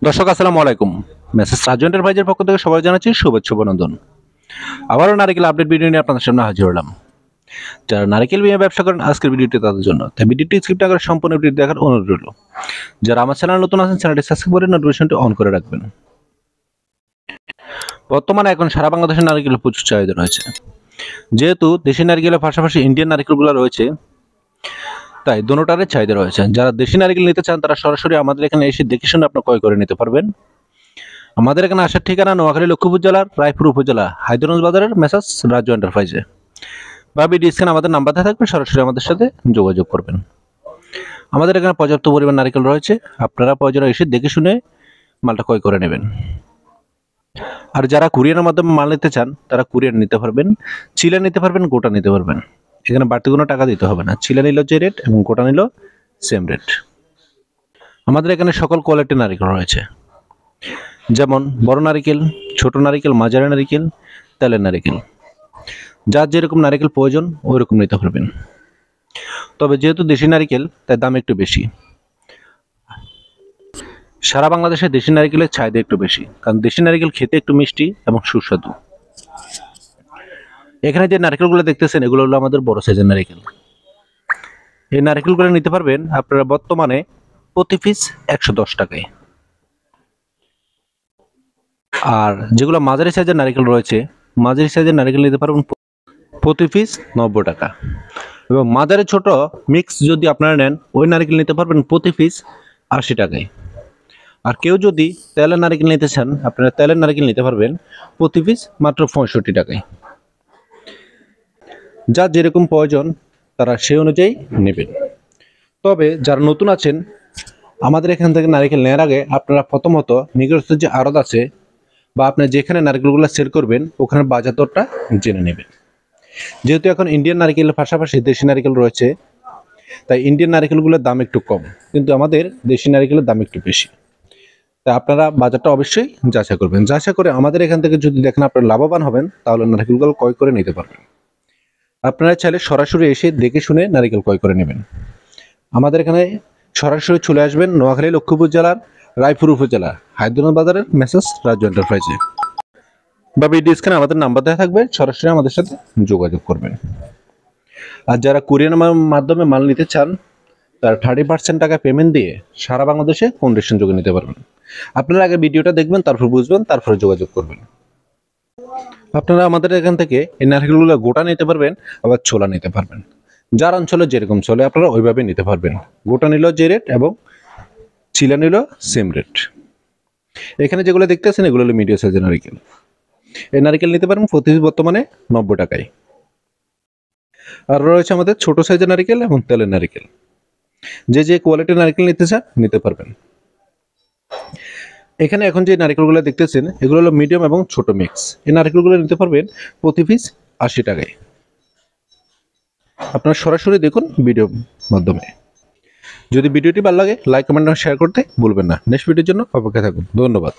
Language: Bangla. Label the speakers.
Speaker 1: দর্শক আসসালামু আলাইকুম। মেসেজ রাজু এন্টারপ্রাইজের পক্ষ থেকে সবাই জানাচ্ছি শুভেচ্ছা অভিনন্দন। আবারও নারিকেল আপডেট ভিডিও নিয়ে আপনাদের সামনে হাজির হলাম। যারা নারিকেল নিয়ে ব্যবসা করেন আজকের ভিডিওটি তাদের জন্য, তাই ভিডিওটি স্কিপ না করে সম্পূর্ণ ভিডিও দেখার অনুরোধ রইল। যারা আমার চ্যানেল নতুন আছেন চ্যানেলটি সাবস্ক্রাইব করে নোটিফিকেশনটি অন করে রাখবেন। বর্তমানে এখন সারা বাংলাদেশের নারিকেলের প্রচুর চাহিদা রয়েছে। যেহেতু দেশি নারিকেলের পাশাপাশি ইন্ডিয়ান নারিকেলগুলো রয়েছে, তাই দোনোটারই চাহিদা রয়েছে। যারা দেশি নারিকেল নিতে চান তারা সরাসরি আমাদের এখানে এসে দেখে শুনে আপনারা ক্রয় করে নিতে পারবেন। আমাদের এখানে আসার ঠিকানা নোয়াখালী লক্ষ্মীপুর জেলার রায়পুর উপজেলা হায়দ্রাবাদ বাজারের মেসাজ রাজু এন্টারপ্রাইজে বা ভিডিও স্ক্রিনে আমাদের নাম্বার থাকবে, সরাসরি আমাদের সাথে যোগাযোগ করবেন। আমাদের এখানে পর্যাপ্ত পরিমাণ নারকেল রয়েছে, আপনারা প্রয়োজনে এসে দেখে শুনে মালটা ক্রয় করে নেবেন। আর যারা কুরিয়ারের মাধ্যমে মাল নিতে চান তারা কুরিয়ার নিতে পারবেন, চিলা নিতে পারবেন, গোটা নিতে পারবেন। এখানে বাড়তি কোনো টাকা দিতে হবে না। চিলা নিলেও যে রেট এবং গোটা নিলেও সেম রেট। আমাদের এখানে সকল কোয়ালিটির নারকেল রয়েছে, যেমন বড় নারিকেল, ছোট নারিকেল, মাঝারি নারিকেল, তেলের নারিকেল। যার যেরকম নারিকেল প্রয়োজন ওই রকম নিতে পারবেন। তবে যেহেতু দেশি নারিকেল তাই দাম একটু বেশি। সারা বাংলাদেশে দেশি নারিকেলের চাহিদা একটু বেশি, কারণ দেশি নারিকেল খেতে একটু মিষ্টি এবং সুস্বাদু। এখানে যে নারিকেলগুলো দেখতেছেন এগুলো হলো আমাদের বড় সাইজের নারিকেল। এই নারিকেলগুলো নিতে পারবেন আপনারা বর্তমানে প্রতি পিস 110 টাকায়। আর যেগুলো মাঝারি সাইজের নারিকেল রয়েছে, মাঝারি সাইজের নারিকেল নিতে পারবেন প্রতি পিস 90 টাকা। এবং মাঝারি ছোট মিক্স যদি আপনারা নেন ওই নারিকেল নিতে পারবেন প্রতি পিস 80 টাকায়। আর কেউ যদি তেলের নারিকেল নিতে চান আপনারা তেলের নারিকেল নিতে পারবেন প্রতি পিস মাত্র 65 টাকায়। যার যেরকম প্রয়োজন তারা সেই অনুযায়ী নেবেন। তবে যারা নতুন আছেন আমাদের এখান থেকে নারিকেল নেওয়ার আগে আপনারা প্রথমত নিকটস্থ যে আড়ত আছে বা আপনি যেখানে নারকেলগুলো সেল করবেন ওখানে বাজার দরটা জেনে নেবেন। যেহেতু এখন ইন্ডিয়ান নারকেলের পাশাপাশি দেশি নারকেল রয়েছে, তাই ইন্ডিয়ান নারকেলগুলোর দাম একটু কম, কিন্তু আমাদের দেশি নারকেলের দাম একটু বেশি। তাই আপনারা বাজারটা অবশ্যই যাচাই করবেন। যাচাই করে আমাদের এখান থেকে যদি দেখেন আপনারা লাভবান হবেন তাহলে নারকেলগুলো ক্রয় করে নিতে পারবেন। আপনারা চাইলে সরাসরি এসে দেখে শুনে নারকেল ক্রয় করে নেবেন। আমাদের এখানে সরাসরি চলে আসবেন নোয়াখালী লক্ষ্মীপুর জেলার রায়পুর উপজেলা হায়দ্রাবাদ বাজারের মেসেজ রাজু এন্টারপ্রাইজে বা ভিডিও স্ক্রিনে আমাদের নাম্বার দেওয়া থাকবে, সরাসরি আমাদের সাথে যোগাযোগ করবেন। আর যারা কুরিয়ার মাধ্যমে মাল নিতে চান তারা 30% টাকা পেমেন্ট দিয়ে সারা বাংলাদেশে কন্ডিশন যোগে নিতে পারবেন। আপনারা আগে ভিডিওটা দেখবেন, তারপর বুঝবেন, তারপরে যোগাযোগ করবেন। আপনারা আমাদের এখান থেকে এই নারকেলগুলো গোটা নিতে পারবেন, আবার ছোলা নিতে পারবেন। যার অঞ্চলে যেরকম চলে আপনারা ওইভাবে নিতে পারবেন। গোটা নিলেও যে রেট এবং চিলা নিলেও সেম রেট। এখানে যেগুলো দেখতেছেন এগুলো হলো মিডিয়াম সাইজের নারকেল। এই নারকেল নিতে পারেন প্রতি পিস বর্তমানে 90 টাকায়। আর রয়েছে আমাদের ছোট সাইজের নারকেল এবং তেলের নারকেল। যে যে কোয়ালিটির নারকেল নিতে চান নিতে পারবেন। এখানে এখন যে নারকেলগুলো দেখতেছেন এগুলো হলো মিডিয়াম এবং ছোট মিক্স। এই নারকেলগুলো নিতে পারবেন প্রতি পিস 80 টাকায়। আপনারা সরাসরি দেখুন ভিডিওর মাধ্যমে। যদি ভিডিওটি ভালো লাগে লাইক, কমেন্ট এবং শেয়ার করতে ভুলবেন না। নেক্সট ভিডিওর জন্য অপেক্ষা থাকুন। ধন্যবাদ।